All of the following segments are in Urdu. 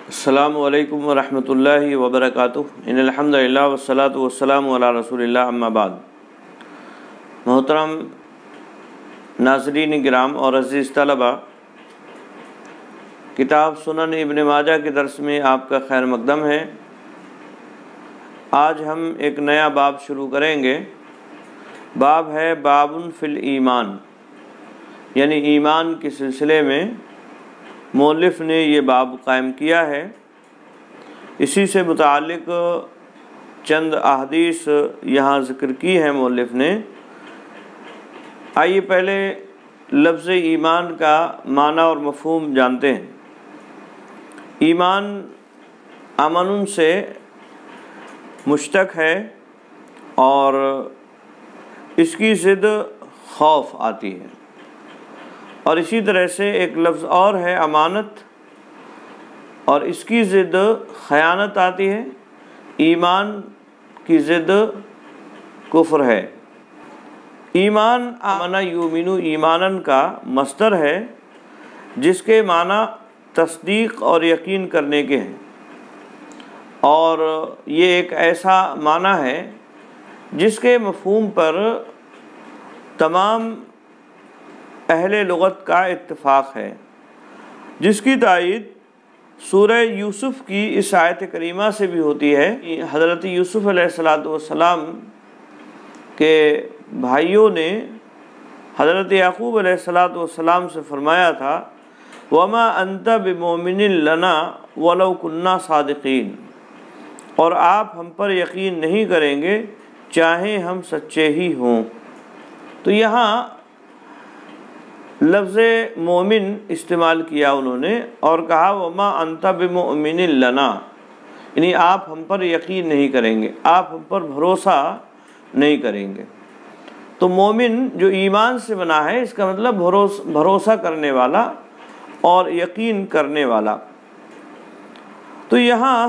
السلام علیکم ورحمۃ اللہ وبرکاتہ۔ ان الحمد للہ والصلاۃ والسلام علی رسول اللہ، اما بعد۔ محترم ناظرین کرام اور عزیز طلبہ، کتاب سنن ابن ماجہ کے درس میں آپ کا خیر مقدم ہے۔ آج ہم ایک نیا باب شروع کریں گے۔ باب ہے باب فی الایمان، یعنی ایمان کے سلسلے میں مؤلف نے یہ باب قائم کیا ہے۔ اسی سے متعلق چند احادیث یہاں ذکر کی ہیں مؤلف نے۔ آئیے پہلے لفظ ایمان کا معنی اور مفہوم جانتے ہیں۔ ایمان امن سے مشتق ہے اور اس کی ضد خوف آتی ہے، اور اسی طرح سے ایک لفظ اور ہے امانت، اور اس کی ضد خیانت آتی ہے۔ ایمان کی ضد کفر ہے۔ ایمان آمن یؤمن ایمانن کا مصدر ہے، جس کے معنی تصدیق اور یقین کرنے کے ہیں، اور یہ ایک ایسا معنی ہے جس کے مفہوم پر تمام اہل لغت کا اتفاق ہے، جس کی تائید سورہ یوسف کی اس آیت کریمہ سے بھی ہوتی ہے۔ حضرت یوسف علیہ السلام کے بھائیوں نے حضرت یعقوب علیہ السلام سے فرمایا تھا وَمَا أَنْتَ بِمُؤْمِنٍ لَنَا وَلَوْ كُنَّا صَادِقِينَ، اور آپ ہم پر یقین نہیں کریں گے چاہے ہم سچے ہی ہوں۔ تو یہاں لفظ مومن استعمال کیا انہوں نے اور کہا وما انت بمؤمن لنا، یعنی آپ ہم پر یقین نہیں کریں گے، آپ ہم پر بھروسہ نہیں کریں گے۔ تو مومن جو ایمان سے بنا ہے، اس کا مطلب بھروسہ کرنے والا اور یقین کرنے والا۔ تو یہاں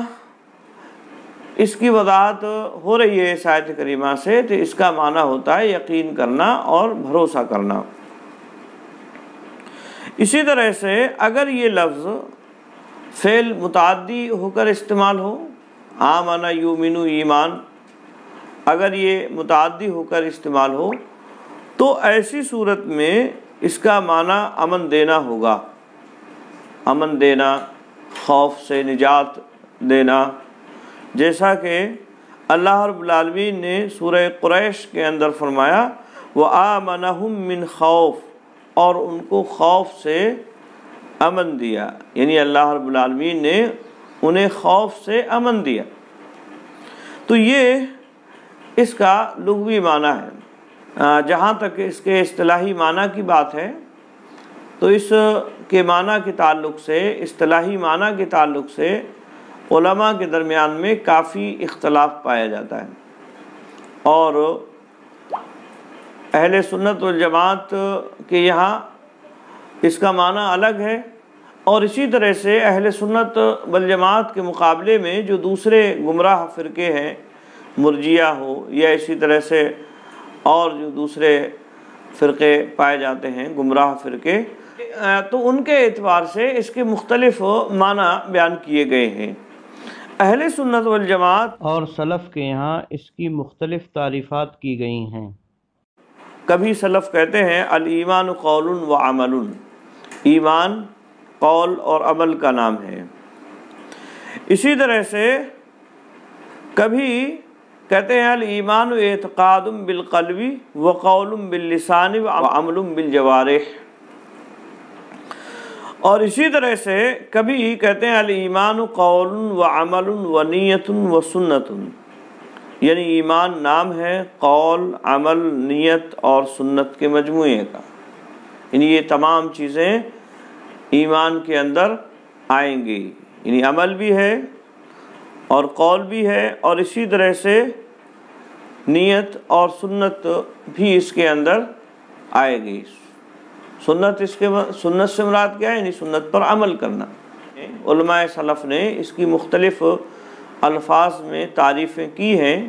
اس کی وضاحت ہو رہی ہے اس آیت کریمہ سے، تو اس کا معنی ہوتا ہے یقین کرنا اور بھروسہ کرنا۔ اسی طرح سے اگر یہ لفظ فعل متعدی ہو کر استعمال ہو، آمن یؤمن ایمان، اگر یہ متعدی ہو کر استعمال ہو تو ایسی صورت میں اس کا معنی امن دینا ہوگا، امن دینا، خوف سے نجات دینا، جیسا کہ اللہ رب العالمین نے سورہ قریش کے اندر فرمایا وَآمَنَهُم مِّن خَوْفٍ، اور ان کو خوف سے امن دیا، یعنی اللہ رب العالمین نے انہیں خوف سے امن دیا۔ تو یہ اس کا لغوی معنی ہے۔ جہاں تک اس کے اصطلاحی معنی کی بات ہے تو اس کے معنی کے تعلق سے، اصطلاحی معنی کے تعلق سے علماء کے درمیان میں کافی اختلاف پایا جاتا ہے، اور اہل سنت والجماعت کے یہاں اس کا معنی الگ ہے، اور اسی طرح سے اہل سنت والجماعت کے مقابلے میں جو دوسرے گمراہ فرقے ہیں، مرجیہ ہو یا اسی طرح سے اور جو دوسرے فرقے پائے جاتے ہیں گمراہ فرقے، تو ان کے اعتبار سے اس کے مختلف معنی بیان کیے گئے ہیں۔ اہل سنت والجماعت اور سلف کے یہاں اس کی مختلف تعریفات کی گئی ہیں۔ کبھی سلف کہتے ہیں الایمان قول و عمل، ایمان قول اور عمل کا نام ہے۔ اسی طرح سے کبھی کہتے ہیں الایمان اعتقاد بالقلب و قول باللسان و عمل بالجوارح، اور اسی طرح سے کبھی کہتے ہیں الایمان قول و عمل و نیت و سنت، یعنی ایمان نام ہے قول، عمل، نیت اور سنت کے مجموعے کا، یعنی یہ تمام چیزیں ایمان کے اندر آئیں گی، یعنی عمل بھی ہے اور قول بھی ہے، اور اسی طرح سے نیت اور سنت بھی اس کے اندر آئے گی۔ سنت سے مراد کیا ہے؟ یعنی سنت پر عمل کرنا۔ علماء سلف نے اس کی مختلف الفاظ میں تعریفیں کی ہیں،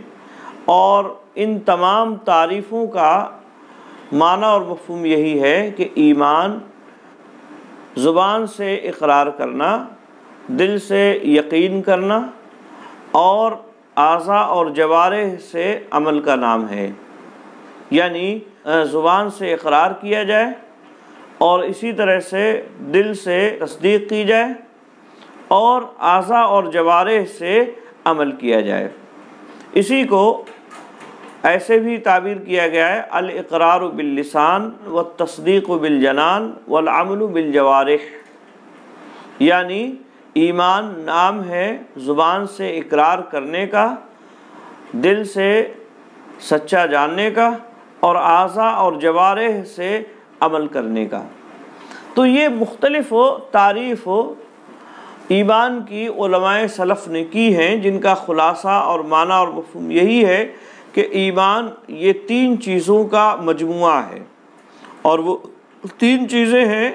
اور ان تمام تعریفوں کا معنی اور مفہوم یہی ہے کہ ایمان زبان سے اقرار کرنا دل سے یقین کرنا اور اعضاء اور جوارح سے عمل کا نام ہے، یعنی زبان سے اقرار کیا جائے اور اسی طرح سے دل سے تصدیق کی جائے اور اعضاء اور جوارح سے عمل کیا جائے۔ اسی کو ایسے بھی تعبیر کیا گیا ہے الاقرار باللسان والتصدیق بالجنان والعمل بالجوارح، یعنی ایمان نام ہے زبان سے اقرار کرنے کا، دل سے سچا جاننے کا اور اعضاء اور جوارح سے عمل کرنے کا۔ تو یہ مختلف تعریف ایمان کی علماء سلف نے کی ہیں، جن کا خلاصہ اور معنی اور مفہوم یہی ہے کہ ایمان یہ 3 چیزوں کا مجموعہ ہے، اور وہ 3 چیزیں ہیں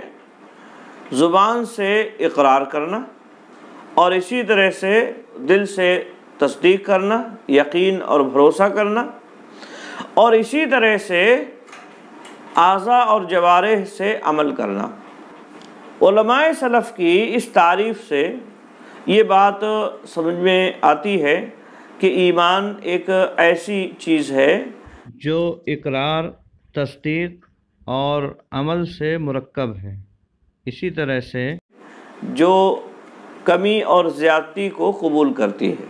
زبان سے اقرار کرنا، اور اسی طرح سے دل سے تصدیق کرنا، یقین اور بھروسہ کرنا، اور اسی طرح سے اعضاء اور جوارح سے عمل کرنا۔ علماء سلف کی اس تعریف سے یہ بات سمجھ میں آتی ہے کہ ایمان ایک ایسی چیز ہے جو اقرار، تصدیق اور عمل سے مرکب ہے، اسی طرح سے جو کمی اور زیادتی کو قبول کرتی ہے۔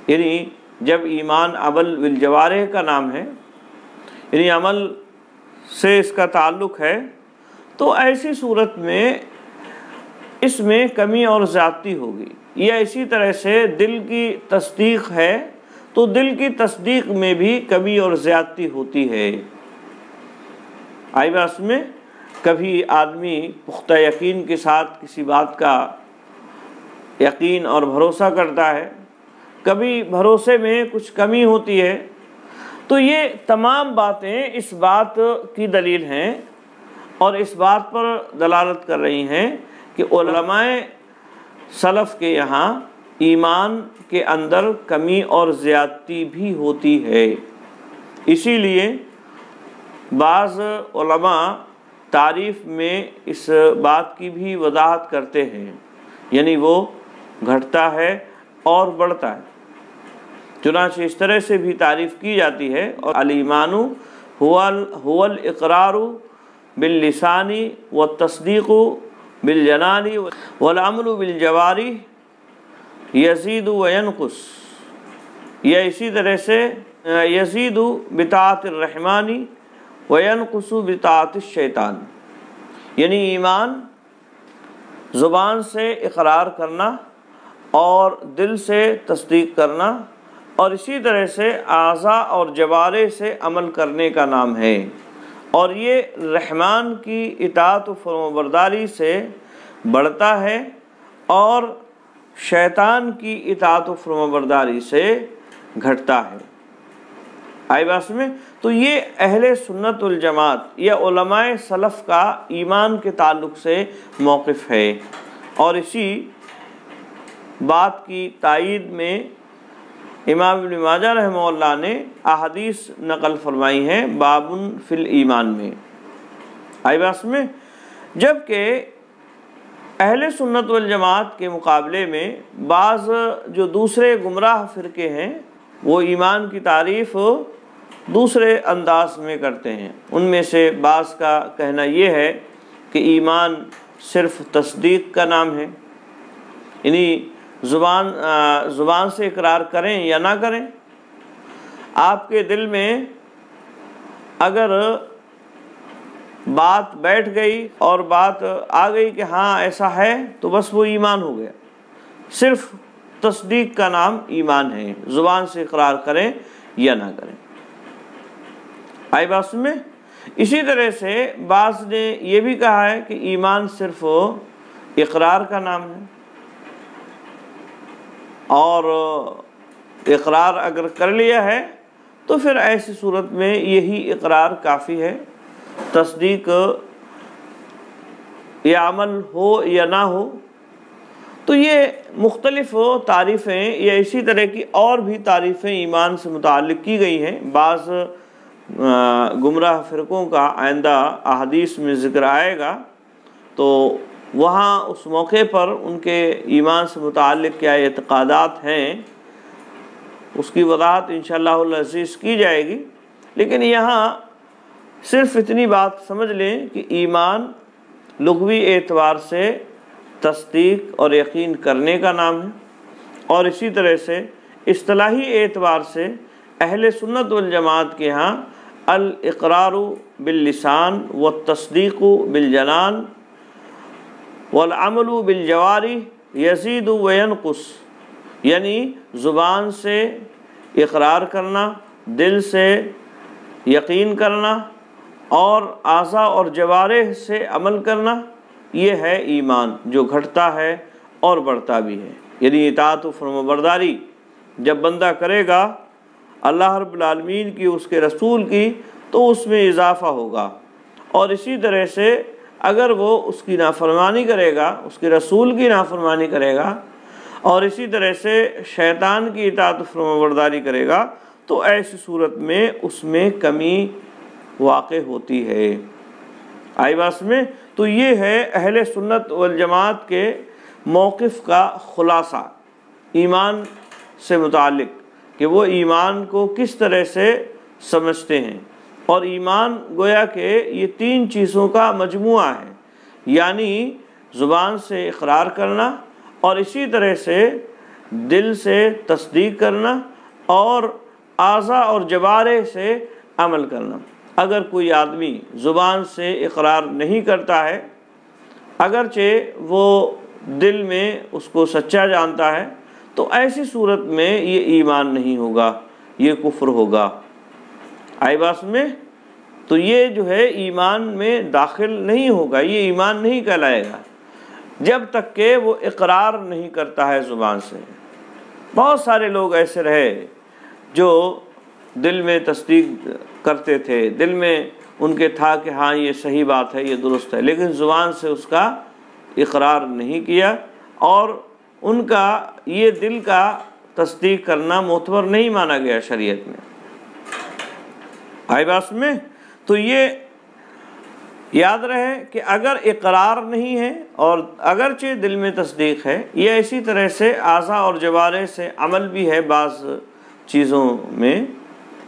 یعنی جب ایمان عمل بالجوارح کا نام ہے، یعنی عمل سے اس کا تعلق ہے، تو ایسی صورت میں اس میں کمی اور زیادتی ہوگی، یا اسی طرح سے دل کی تصدیق ہے تو دل کی تصدیق میں بھی کمی اور زیادتی ہوتی ہے۔ آئی بات میں کبھی آدمی پختہ یقین کے ساتھ کسی بات کا یقین اور بھروسہ کرتا ہے، کبھی بھروسے میں کچھ کمی ہوتی ہے، تو یہ تمام باتیں اس بات کی دلیل ہیں اور اس بات پر دلالت کر رہی ہیں کہ علماء سلف کے یہاں ایمان کے اندر کمی اور زیادتی بھی ہوتی ہے۔ اسی لیے بعض علماء تعریف میں اس بات کی بھی وضاحت کرتے ہیں، یعنی وہ گھٹتا ہے اور بڑھتا ہے۔ چنانچہ اس طرح سے بھی تعریف کی جاتی ہے، اور الایمان هو الاقرار باللسان والتصدیق بالجنان والعمل بالجوارح یزید وینقص، یا اسی طرح سے یزید بطاعت الرحمن وینقص بطاعت الشیطان، یعنی ایمان زبان سے اقرار کرنا اور دل سے تصدیق کرنا اور اسی طرح سے اعضاء اور جوارح سے عمل کرنے کا نام ہے، اور یہ رحمان کی اطاعت و فرمانبرداری سے بڑھتا ہے اور شیطان کی اطاعت و فرمانبرداری سے گھٹتا ہے۔ آئی بات میں تو یہ اہل سنت والجماعت یا علماء سلف کا ایمان کے تعلق سے موقف ہے، اور اسی بات کی تائید میں امام ابن ماجہ رحمہ اللہ نے احادیث نقل فرمائی ہیں باب فی الایمان میں۔ آئی بات میں جبکہ اہل سنت والجماعت کے مقابلے میں بعض جو دوسرے گمراہ فرقے ہیں وہ ایمان کی تعریف دوسرے انداز میں کرتے ہیں۔ ان میں سے بعض کا کہنا یہ ہے کہ ایمان صرف تصدیق کا نام ہے، یعنی زبان سے اقرار کریں یا نہ کریں، آپ کے دل میں اگر بات بیٹھ گئی اور بات آ گئی کہ ہاں ایسا ہے تو بس وہ ایمان ہو گیا۔ صرف تصدیق کا نام ایمان ہے، زبان سے اقرار کریں یا نہ کریں۔ آئی بات میں اسی طرح سے بعض نے یہ بھی کہا ہے کہ ایمان صرف اقرار کا نام ہے، اور اقرار اگر کر لیا ہے تو پھر ایسی صورت میں یہی اقرار کافی ہے، تصدیق یا عمل ہو یا نہ ہو۔ تو یہ مختلف تعریفیں یا اسی طرح کی اور بھی تعریفیں ایمان سے متعلق کی گئی ہیں۔ بعض گمراہ فرقوں کا آئندہ احادیث میں ذکر آئے گا، تو وہاں اس موقع پر ان کے ایمان سے متعلق کیا اعتقادات ہیں اس کی وضاحت انشاءاللہ العزیز کی جائے گی، لیکن یہاں صرف اتنی بات سمجھ لیں کہ ایمان لغوی اعتبار سے تصدیق اور یقین کرنے کا نام ہے، اور اسی طرح سے اصطلاحی اعتبار سے اہل سنت والجماعت کے ہاں الاقرار باللسان والتصدیق بالجنان والعمل بالجوارح یزید وینقص، یعنی زبان سے اقرار کرنا، دل سے یقین کرنا اور اعضاء اور جوارح سے عمل کرنا، یہ ہے ایمان جو گھٹتا ہے اور بڑھتا بھی ہے۔ یعنی اطاعت و فرمانبرداری جب بندہ کرے گا اللہ رب العالمین کی، اس کے رسول کی، تو اس میں اضافہ ہوگا، اور اسی طرح سے اگر وہ اس کی نافرمانی کرے گا، اس کے رسول کی نافرمانی کرے گا، اور اسی طرح سے شیطان کی اطاعت و فرمانبرداری کرے گا، تو ایسی صورت میں اس میں کمی واقع ہوتی ہے۔ آئی بات میں؟ تو یہ ہے اہل سنت والجماعت کے موقف کا خلاصہ ایمان سے متعلق، کہ وہ ایمان کو کس طرح سے سمجھتے ہیں، اور ایمان گویا کہ یہ تین چیزوں کا مجموعہ ہے، یعنی زبان سے اقرار کرنا، اور اسی طرح سے دل سے تصدیق کرنا، اور اعضاء اور جوارح سے عمل کرنا۔ اگر کوئی آدمی زبان سے اقرار نہیں کرتا ہے، اگرچہ وہ دل میں اس کو سچا جانتا ہے، تو ایسی صورت میں یہ ایمان نہیں ہوگا، یہ کفر ہوگا۔ آئی بات میں؟ تو یہ جو ہے ایمان میں داخل نہیں ہوگا، یہ ایمان نہیں کہلائے گا جب تک کہ وہ اقرار نہیں کرتا ہے زبان سے۔ بہت سارے لوگ ایسے رہے جو دل میں تصدیق کرتے تھے، دل میں ان کے تھا کہ ہاں یہ صحیح بات ہے، یہ درست ہے، لیکن زبان سے اس کا اقرار نہیں کیا، اور ان کا یہ دل کا تصدیق کرنا معتبر نہیں مانا گیا شریعت میں۔ آئی بات میں؟ تو یہ یاد رہے کہ اگر اقرار نہیں ہے اور اگرچہ دل میں تصدیق ہے، یہ اسی طرح سے اعضاء اور جوارح سے عمل بھی ہے بعض چیزوں میں،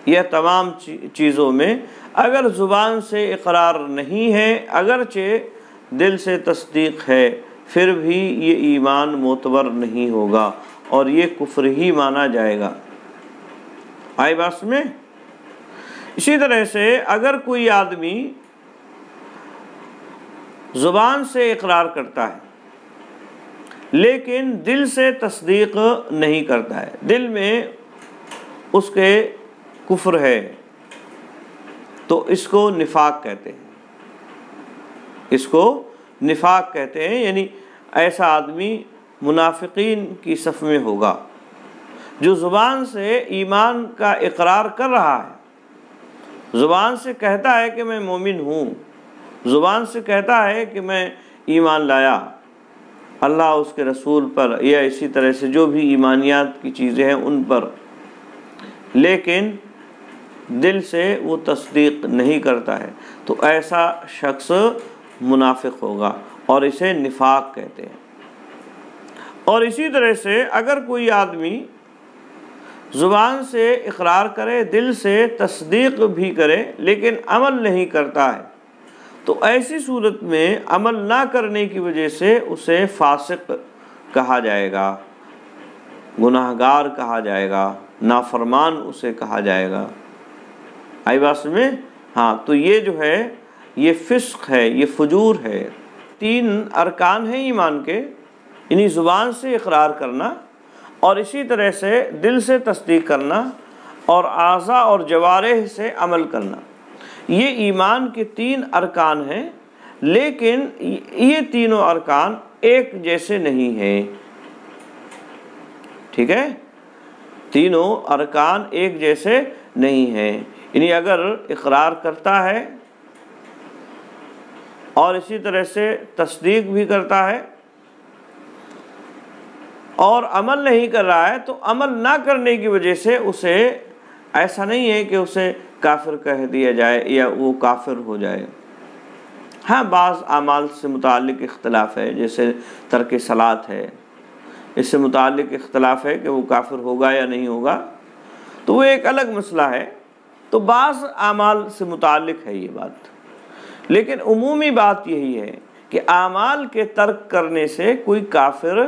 یہ تمام چیزوں میں اگر زبان سے اقرار نہیں ہے، اگرچہ دل سے تصدیق ہے، پھر بھی یہ ایمان معتبر نہیں ہوگا اور یہ کفر ہی مانا جائے گا۔ آئی بات میں؟ اسی طرح سے اگر کوئی آدمی زبان سے اقرار کرتا ہے لیکن دل سے تصدیق نہیں کرتا ہے، دل میں اس کے کفر ہے، تو اس کو نفاق کہتے ہیں، اس کو نفاق کہتے ہیں۔ یعنی ایسا آدمی منافقین کی صف میں ہوگا جو زبان سے ایمان کا اقرار کر رہا ہے، زبان سے کہتا ہے کہ میں مومن ہوں، زبان سے کہتا ہے کہ میں ایمان لایا اللہ اس کے رسول پر، یا اسی طرح سے جو بھی ایمانیات کی چیزیں ہیں ان پر، لیکن دل سے وہ تصدیق نہیں کرتا ہے، تو ایسا شخص منافق ہوگا اور اسے نفاق کہتے ہیں۔ اور اسی طرح سے اگر کوئی آدمی زبان سے اقرار کرے، دل سے تصدیق بھی کرے، لیکن عمل نہیں کرتا ہے، تو ایسی صورت میں عمل نہ کرنے کی وجہ سے اسے فاسق کہا جائے گا، گناہگار کہا جائے گا، نافرمان اسے کہا جائے گا۔ آئی بات میں؟ ہاں، تو یہ جو ہے یہ فسق ہے، یہ فجور ہے۔ تین ارکان ہیں ایمان کے، یعنی زبان سے اقرار کرنا، اور اسی طرح سے دل سے تصدیق کرنا، اور اعضاء اور جوارح سے عمل کرنا۔ یہ ایمان کے تین ارکان ہیں، لیکن یہ تینوں ارکان ایک جیسے نہیں ہیں، ٹھیک ہے؟ تینوں ارکان ایک جیسے نہیں ہیں، یعنی اگر اقرار کرتا ہے اور اسی طرح سے تصدیق بھی کرتا ہے اور عمل نہیں کر رہا ہے، تو عمل نہ کرنے کی وجہ سے اسے ایسا نہیں ہے کہ اسے کافر کہہ دیا جائے یا وہ کافر ہو جائے۔ ہاں بعض اعمال سے متعلق اختلاف ہے، جیسے ترک صلاۃ ہے، اس سے متعلق اختلاف ہے کہ وہ کافر ہوگا یا نہیں ہوگا، تو وہ ایک الگ مسئلہ ہے، تو بعض اعمال سے متعلق ہے یہ بات، لیکن عمومی بات یہی ہے کہ اعمال کے ترک کرنے سے کوئی کافر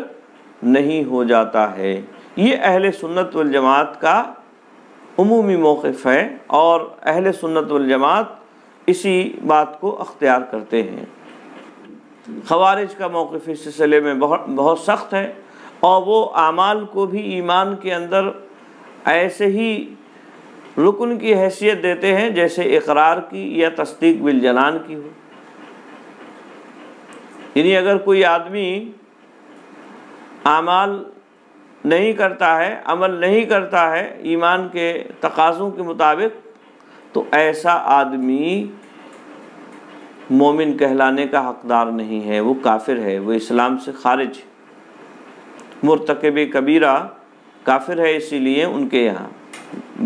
نہیں ہو جاتا ہے۔ یہ اہل سنت والجماعت کا عمومی موقف ہے، اور اہل سنت والجماعت اسی بات کو اختیار کرتے ہیں۔ خوارج کا موقف اس سلسلے میں بہت سخت ہے، اور وہ اعمال کو بھی ایمان کے اندر ایسے ہی رکن کی حیثیت دیتے ہیں جیسے اقرار کی یا تصدیق بالجنان کی ہو۔ یعنی اگر کوئی آدمی اعمال نہیں کرتا ہے، عمل نہیں کرتا ہے ایمان کے تقاضوں کے مطابق، تو ایسا آدمی مومن کہلانے کا حقدار نہیں ہے، وہ کافر ہے، وہ اسلام سے خارج ہے۔ مرتکب کبیرہ کافر ہے، اسی لیے ان کے یہاں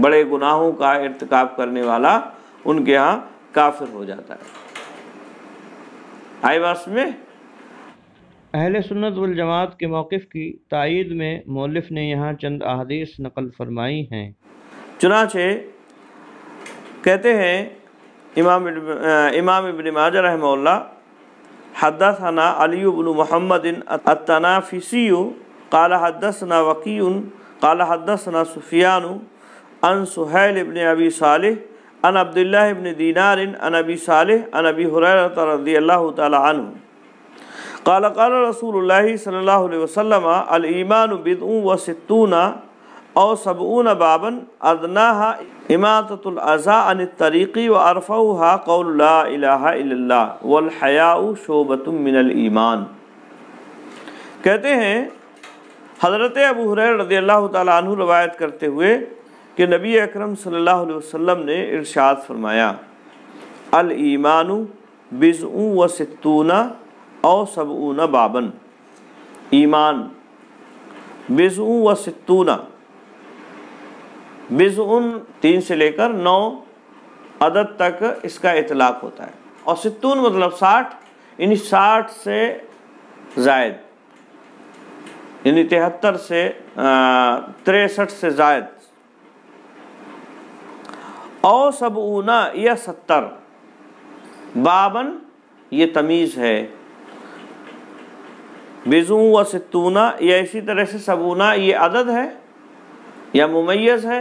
بڑے گناہوں کا ارتکاب کرنے والا ان کے ہاں کافر ہو جاتا ہے۔ آئی بات میں؟ اہل سنت والجماعت کے موقف کی تائید میں مؤلف نے یہاں چند احادیث نقل فرمائی ہیں۔ چنانچہ کہتے ہیں امام ابن ماجہ رحمہ اللہ، حدثنا علی بن محمد التنافسی قال حدثنا وقیع قال حدثنا سفیان عن سہیل بن ابی صالح عن عبداللہ بن دینار عن ابی صالح عن ابی ہریرہ رضی اللہ تعالی عنہ قال قال رسول اللہ صلی اللہ علیہ وسلم الایمان بضع وستون او 70 بابا ادناها اماطۃ الاذى عن الطریق وارفعها قول لا الہ الا اللہ والحیاء شعبۃ من الایمان۔ کہتے ہیں حضرت ابو ہریرہ رضی اللہ تعالیٰ عنہ روایت کرتے ہوئے کہ نبی اکرم صلی اللہ علیہ وسلم نے ارشاد فرمایا، الایمان بضع وستون او 70 بابا، ایمان بضع وستون، بضع 3 سے لے کر 9 عدد تک اس کا اطلاق ہوتا ہے، اور 70 مطلب 60، یعنی 60 سے زائد، یعنی 73 سے 63 سے زائد، او 70 یا 70 بابن یہ تمیز ہے، بضع و 60 یا اسی طرح سے 70 یہ عدد ہے یا ممیز ہے،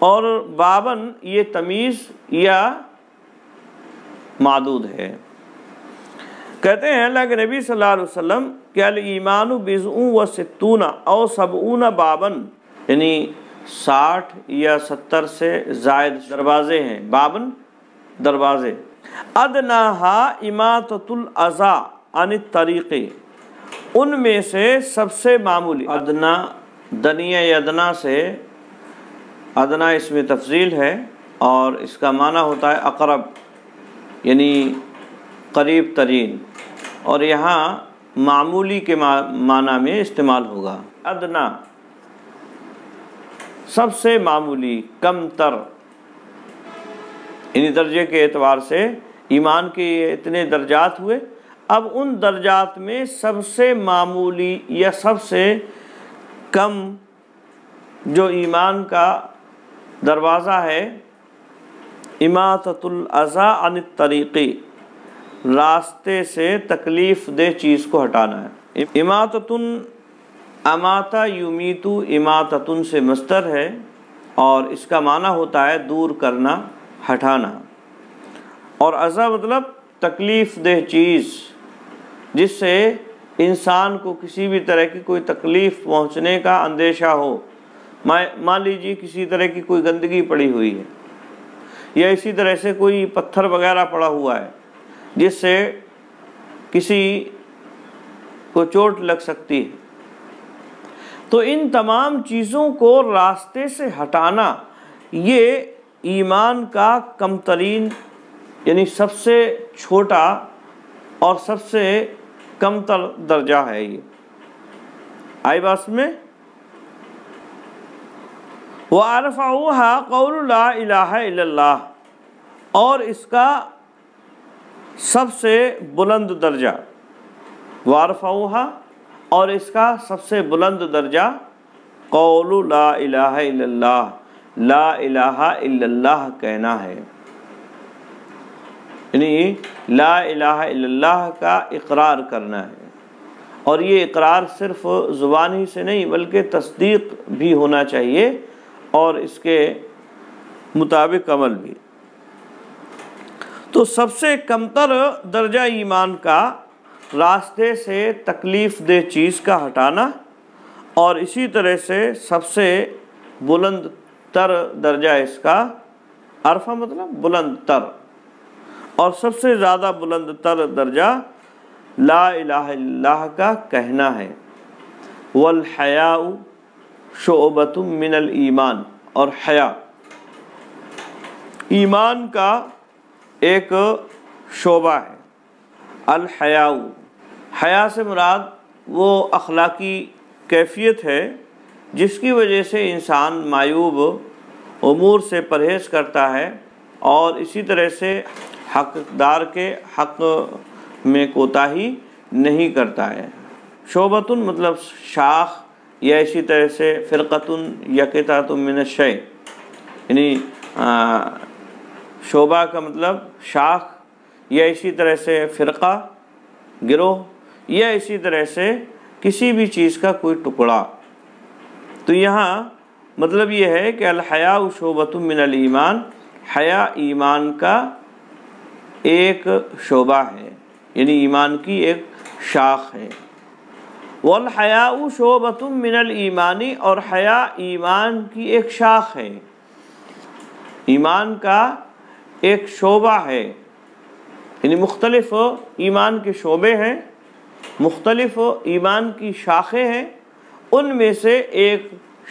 اور بابن یہ تمیز یا معدود ہے۔ کہتے ہیں اللہ کے نبی صلی اللہ علیہ وسلم کہ الایمان بضع و 60 او 70 بابن، یعنی 60 یا 70 سے زائد دروازے ہیں، بابن دروازے، ادناہا اماطۃ الاذی عن الطریق، ان میں سے سب سے معمولی، ادنا دنیا یا ادنا سے، ادنا اس میں تفضیل ہے اور اس کا معنی ہوتا ہے اقرب، یعنی قریب ترین، اور یہاں معمولی کے معنی میں استعمال ہوگا۔ ادنا سب سے معمولی، کم تر، یعنی درجے کے اعتبار سے ایمان کے اتنے درجات ہوئے، اب ان درجات میں سب سے معمولی یا سب سے کم جو ایمان کا دروازہ ہے، اماطۃ الاذی عن الطریق، راستے سے تکلیف دہ چیز کو ہٹانا ہے۔ اماطۃ، اماطہ یمیتو، اماطۃ سے مصدر ہے، اور اس کا معنی ہوتا ہے دور کرنا، ہٹانا، اور اذی مطلب تکلیف دہ چیز، جس سے انسان کو کسی بھی طرح کی کوئی تکلیف پہنچنے کا اندیشہ ہو۔ مان لیجیے کسی طرح کی کوئی گندگی پڑی ہوئی ہے، یا اسی طرح سے کوئی پتھر وغیرہ پڑا ہوا ہے جس سے کسی کو چوٹ لگ سکتی ہے، تو ان تمام چیزوں کو راستے سے ہٹانا یہ ایمان کا کم ترین، یعنی سب سے چھوٹا اور سب سے کم تر درجہ ہے۔ یہ آئی بات میں؟ وَأَرْفَعُهَا قَوْلُ لَا إِلَٰهَ إِلَّا اللَّهِ، اور اس کا سب سے بلند درجہ، وارفعوہا، اور اس کا سب سے بلند درجہ قول لا الہ الا اللہ، لا الہ الا اللہ کہنا ہے، یعنی لا الہ الا اللہ کا اقرار کرنا ہے۔ اور یہ اقرار صرف زبانی سے نہیں بلکہ تصدیق بھی ہونا چاہیے اور اس کے مطابق عمل بھی۔ تو سب سے کمتر درجہ ایمان کا راستے سے تکلیف دہ چیز کا ہٹانا، اور اسی طرح سے سب سے بلند تر درجہ اس کا، عرفہ مطلب بلند تر، اور سب سے زیادہ بلند تر درجہ لا الہ الا اللہ کا کہنا ہے۔ والحیاء شعبۃ من الایمان، اور حیا ایمان کا ایک شعبہ ہے۔ الحیاء، حیا سے مراد وہ اخلاقی کیفیت ہے جس کی وجہ سے انسان معیوب امور سے پرہیز کرتا ہے اور اسی طرح سے حقدار کے حق میں کوتاہی نہیں کرتا ہے۔ شعبۃ مطلب شاخ، یا اسی طرح سے فرقۃ یا قطعۃ من الشیء، یعنی شعبہ کا مطلب شاخ، یا اسی طرح سے فرقہ گروہ، یا اسی طرح سے کسی بھی چیز کا کوئی ٹکڑا۔ تو یہاں مطلب یہ ہے کہ الحیاء شعبۃ من الایمان، حیا ایمان کا ایک شعبہ ہے، یعنی ایمان کی ایک شاخ ہے۔ والحیاء شعبۃ من الایمان، اور حیا ایمان کی ایک شاخ ہے، ایمان کا ایک شعبہ ہے، یعنی مختلف ایمان کے شعبے ہیں، مختلف ایمان کی شاخیں ہیں، ان میں سے ایک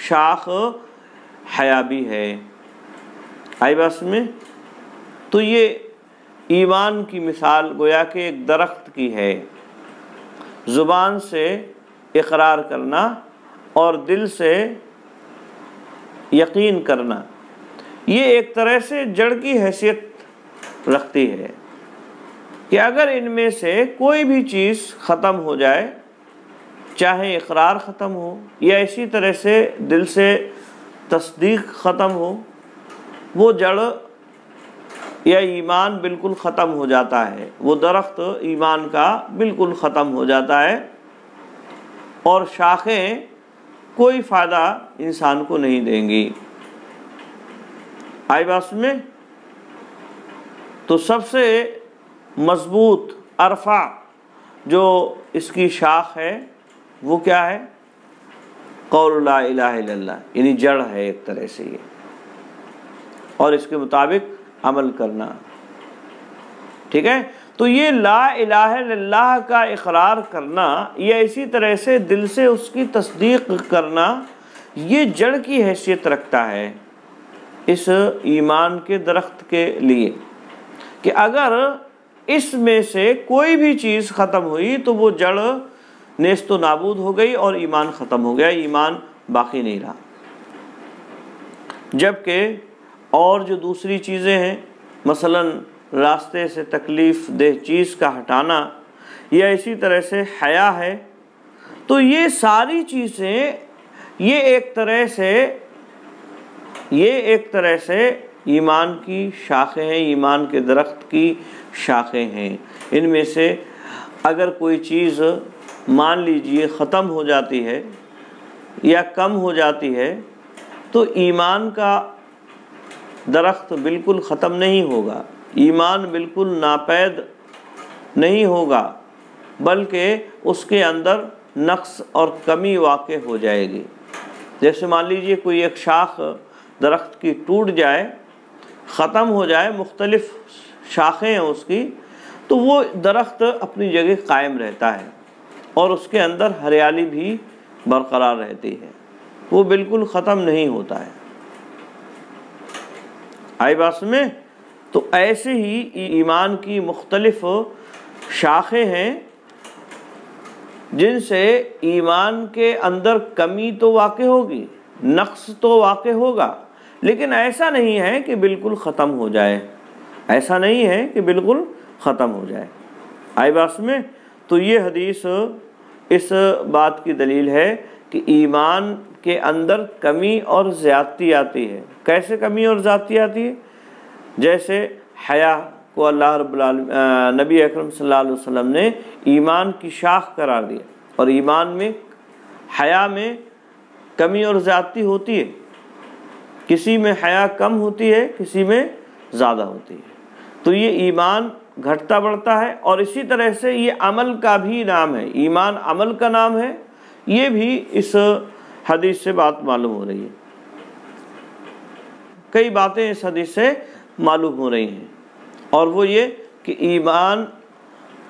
شاخ حیا بھی ہے۔ آئی بات میں؟ تو یہ ایمان کی مثال گویا کہ ایک درخت کی ہے، زبان سے اقرار کرنا اور دل سے یقین کرنا، یہ ایک طرح سے جڑ کی حیثیت رکھتی ہے کہ اگر ان میں سے کوئی بھی چیز ختم ہو جائے، چاہے اقرار ختم ہو یا اسی طرح سے دل سے تصدیق ختم ہو، وہ جڑ یا ایمان بالکل ختم ہو جاتا ہے، وہ درخت ایمان کا بالکل ختم ہو جاتا ہے، اور شاخیں کوئی فائدہ انسان کو نہیں دیں گی۔ آئی بات میں؟ تو سب سے مضبوط ارفع جو اس کی شاخ ہے وہ کیا ہے؟ قول لا الہ الا اللہ، یعنی جڑ ہے ایک طرح سے یہ، اور اس کے مطابق عمل کرنا۔ ٹھیک ہے؟ تو یہ لا الہ الا اللہ کا اقرار کرنا یا اسی طرح سے دل سے اس کی تصدیق کرنا، یہ جڑ کی حیثیت رکھتا ہے اس ایمان کے درخت کے لیے، کہ اگر اس میں سے کوئی بھی چیز ختم ہوئی تو وہ جڑ نیست و نابود ہو گئی اور ایمان ختم ہو گیا، ایمان باقی نہیں رہا۔ جبکہ اور جو دوسری چیزیں ہیں، مثلا راستے سے تکلیف دہ چیز کا ہٹانا یا اسی طرح سے حیا ہے، تو یہ ساری چیزیں یہ ایک طرح سے ایمان کی شاخیں ہیں، ایمان کے درخت کی شاخیں ہیں۔ ان میں سے اگر کوئی چیز مان لیجئے ختم ہو جاتی ہے یا کم ہو جاتی ہے تو ایمان کا درخت بالکل ختم نہیں ہوگا، ایمان بالکل ناپید نہیں ہوگا، بلکہ اس کے اندر نقص اور کمی واقع ہو جائے گی۔ جیسے مان لیجئے کوئی ایک شاخ درخت کی ٹوٹ جائے، ختم ہو جائے، مختلف شاخیں ہیں اس کی، تو وہ درخت اپنی جگہ قائم رہتا ہے اور اس کے اندر ہریالی بھی برقرار رہتی ہے، وہ بالکل ختم نہیں ہوتا ہے۔ آئی بات میں؟ تو ایسے ہی ایمان کی مختلف شاخیں ہیں جن سے ایمان کے اندر کمی تو واقع ہوگی، نقص تو واقع ہوگا، لیکن ایسا نہیں ہے کہ بالکل ختم ہو جائے، ایسا نہیں ہے کہ بالکل ختم ہو جائے۔ آئی بات میں؟ تو یہ حدیث اس بات کی دلیل ہے کہ ایمان کے اندر کمی اور زیادتی آتی ہے۔ کیسے کمی اور زیادتی آتی ہے؟ جیسے حیا کو اللہ رب العالمین نبی اکرم صلی اللہ علیہ وسلم نے ایمان کی شاخ قرار دیا، اور ایمان میں حیا میں کمی اور زیادتی ہوتی ہے، کسی میں حیا کم ہوتی ہے، کسی میں زیادہ ہوتی ہے۔ تو یہ ایمان گھٹتا بڑھتا ہے، اور اسی طرح سے یہ عمل کا بھی نام ہے، ایمان عمل کا نام ہے۔ یہ بھی اس حدیث سے بات معلوم ہو رہی ہے، کئی باتیں اس حدیث سے معلوم ہو رہی ہیں، اور وہ یہ کہ ایمان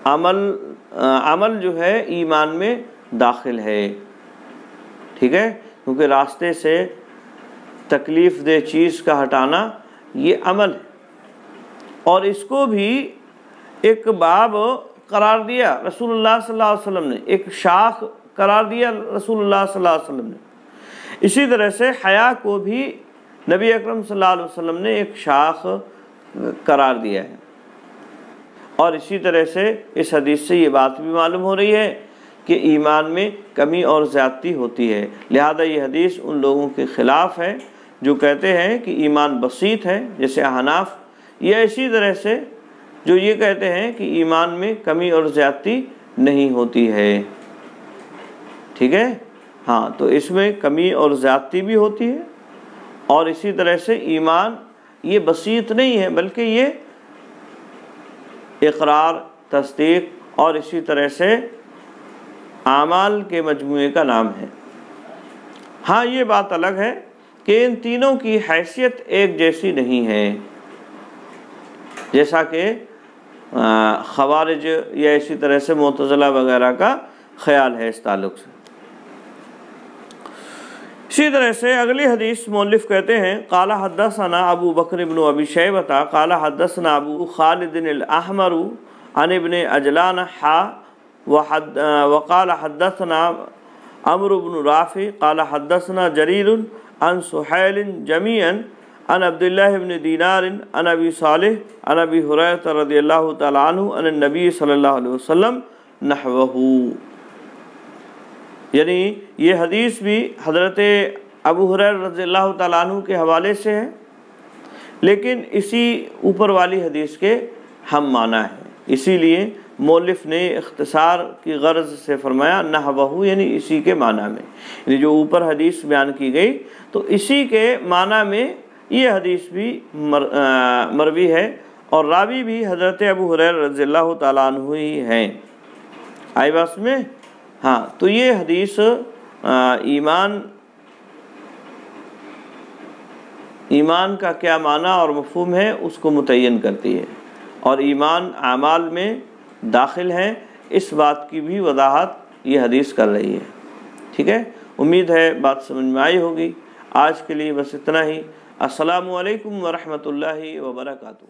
عمل جو ہے ایمان میں داخل ہے، ٹھیک ہے، کیونکہ راستے سے تکلیف دہ چیز کا ہٹانا یہ عمل ہے، اور اس کو بھی ایک باب قرار دیا رسول اللہ صلی اللہ علیہ وسلم نے، ایک شاخ قرار دیا رسول اللہ صلی اللہ علیہ وسلم نے۔ اسی طرح سے حیا کو بھی نبی اکرم صلی اللہ علیہ وسلم نے ایک شاخ قرار دیا ہے، اور اسی طرح سے اس حدیث سے یہ بات بھی معلوم ہو رہی ہے کہ ایمان میں کمی اور زیادتی ہوتی ہے۔ لہذا یہ حدیث ان لوگوں کے خلاف ہے جو کہتے ہیں کہ ایمان بسیط ہے، جیسے احناف، یا اسی طرح سے جو یہ کہتے ہیں کہ ایمان میں کمی اور زیادتی نہیں ہوتی ہے، ٹھیک ہے۔ ہاں، تو اس میں کمی اور زیادتی بھی ہوتی ہے، اور اسی طرح سے ایمان یہ بسیط نہیں ہے، بلکہ یہ اقرار، تصدیق اور اسی طرح سے اعمال کے مجموعے کا نام ہے۔ ہاں، یہ بات الگ ہے کہ ان تینوں کی حیثیت ایک جیسی نہیں ہے، جیسا کہ خوارج یا اسی طرح سے معتزلہ وغیرہ کا خیال ہے اس تعلق سے۔ اسی طرح سے اگلی حدیث مؤلف کہتے ہیں قال حدثنا ابو بکر بن ابی شیبہ قال حدثنا ابو خالد الاحمر عن ابن عجلان وقال حدثنا عمرو بن رافع قال حدثنا جرير عن سهيل جميعا عن عبد الله بن دينار عن ابي صالح عن ابي هريره رضي الله تعالى عنه عن النبي صلی اللہ علیہ وسلم نحوه۔ یعنی یہ حدیث بھی حضرت ابو ہریرہ رضی اللہ تعالیٰ عنہ کے حوالے سے ہے، لیکن اسی اوپر والی حدیث کے ہم معنی ہے، اسی لیے مؤلف نے اختصار کی غرض سے فرمایا نحوہ، یعنی اسی کے معنی میں، یعنی جو اوپر حدیث بیان کی گئی تو اسی کے معنی میں یہ حدیث بھی مروی ہے، اور راوی بھی حضرت ابو ہریرہ رضی اللہ تعالیٰ عنہ ہی ہیں۔ آئی بات میں؟ ہاں، تو یہ حدیث ایمان کا کیا معنی اور مفہوم ہے اس کو متعین کرتی ہے، اور ایمان اعمال میں داخل ہے، اس بات کی بھی وضاحت یہ حدیث کر رہی ہے، ٹھیک ہے۔ امید ہے بات سمجھ میں آئی ہوگی۔ آج کے لیے بس اتنا ہی۔ السلام علیکم ورحمۃ اللہ وبرکاتہ۔